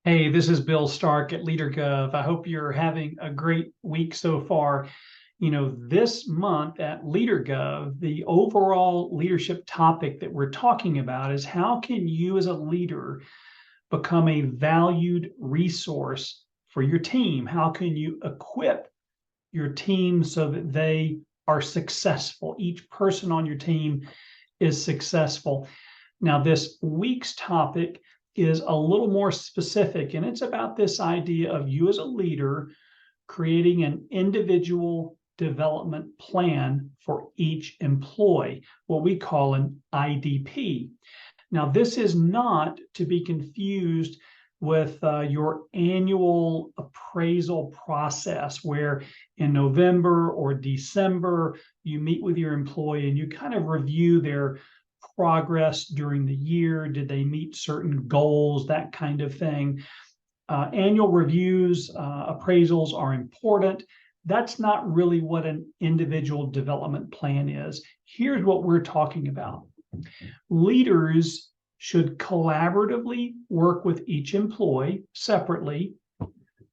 Hey, this is Bill Stark at LeaderGov. I hope you're having a great week so far. This month at LeaderGov, the overall leadership topic that we're talking about is how can you as a leader become a valued resource for your team? How can you equip your team so that they are successful? Each person on your team is successful. Now, this week's topic is a little more specific, and it's about this idea of you as a leader creating an individual development plan for each employee, what we call an IDP. Now, this is not to be confused with your annual appraisal process, where in November or December, you meet with your employee and you kind of review their progress during the year. Did they meet certain goals? That kind of thing. Annual reviews, appraisals are important. That's not really what an individual development plan is. Here's what we're talking about. Leaders should collaboratively work with each employee separately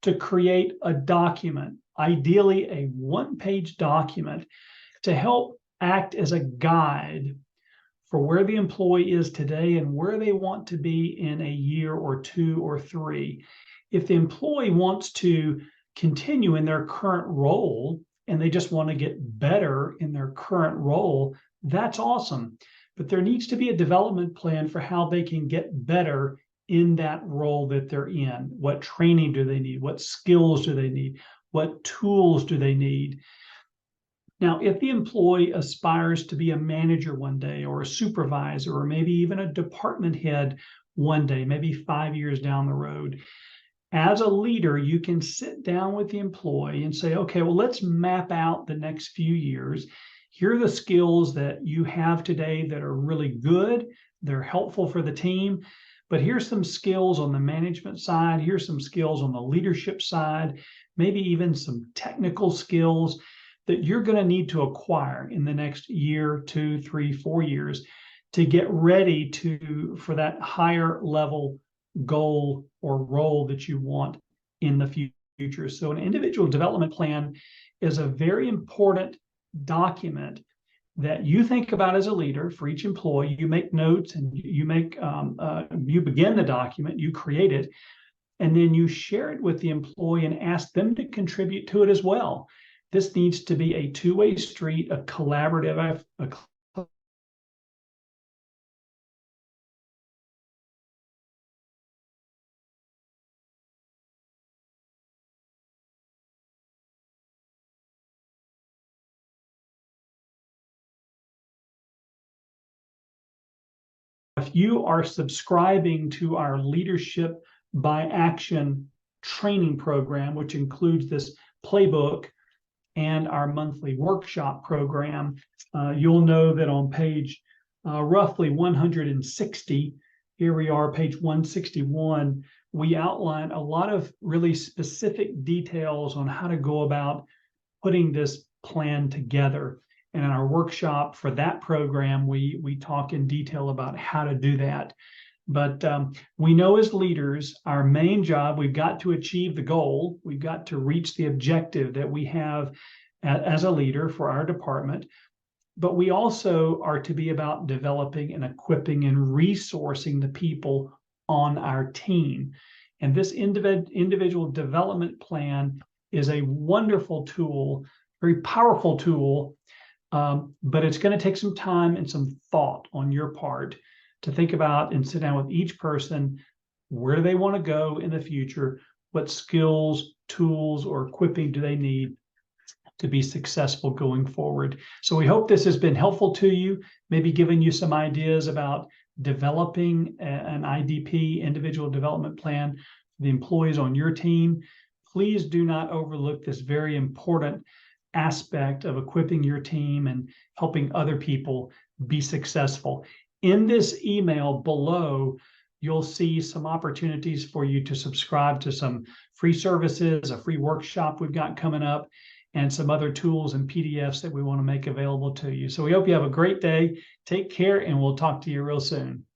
to create a document, ideally a one-page document, to help act as a guide for where the employee is today and where they want to be in a year or two or three. If the employee wants to continue in their current role and they just want to get better in their current role, that's awesome. But there needs to be a development plan for how they can get better in that role that they're in. What training do they need? What skills do they need? What tools do they need? Now, if the employee aspires to be a manager one day, or a supervisor, or maybe even a department head one day, maybe 5 years down the road, as a leader, you can sit down with the employee and say, okay, well, let's map out the next few years. Here are the skills that you have today that are really good. They're helpful for the team. But here's some skills on the management side. Here's some skills on the leadership side, maybe even some technical skills that you're going to need to acquire in the next year, 2, 3, 4 years to get ready for that higher level goal or role that you want in the future. So an individual development plan is a very important document that you think about as a leader for each employee. You make notes and you begin the document, you create it, and then you share it with the employee and ask them to contribute to it as well. This needs to be a two-way street, a collaborative, if you are subscribing to our Leadership by Action training program, which includes this playbook and our monthly workshop program, you'll know that on page roughly 160, here we are, page 161, we outline a lot of really specific details on how to go about putting this plan together. And in our workshop for that program, we talk in detail about how to do that. But we know as leaders, our main job, we've got to achieve the goal. We've got to reach the objective that we have as a leader for our department. But we also are to be about developing and equipping and resourcing the people on our team. And this individual development plan is a wonderful tool, very powerful tool, but it's going to take some time and some thought on your part to think about and sit down with each person. Where do they want to go in the future? What skills, tools, or equipping do they need to be successful going forward? So we hope this has been helpful to you, maybe giving you some ideas about developing an IDP, individual development plan, for the employees on your team. Please do not overlook this very important aspect of equipping your team and helping other people be successful. In this email below, you'll see some opportunities for you to subscribe to some free services, a free workshop we've got coming up, and some other tools and PDFs that we want to make available to you. So we hope you have a great day. Take care, and we'll talk to you real soon.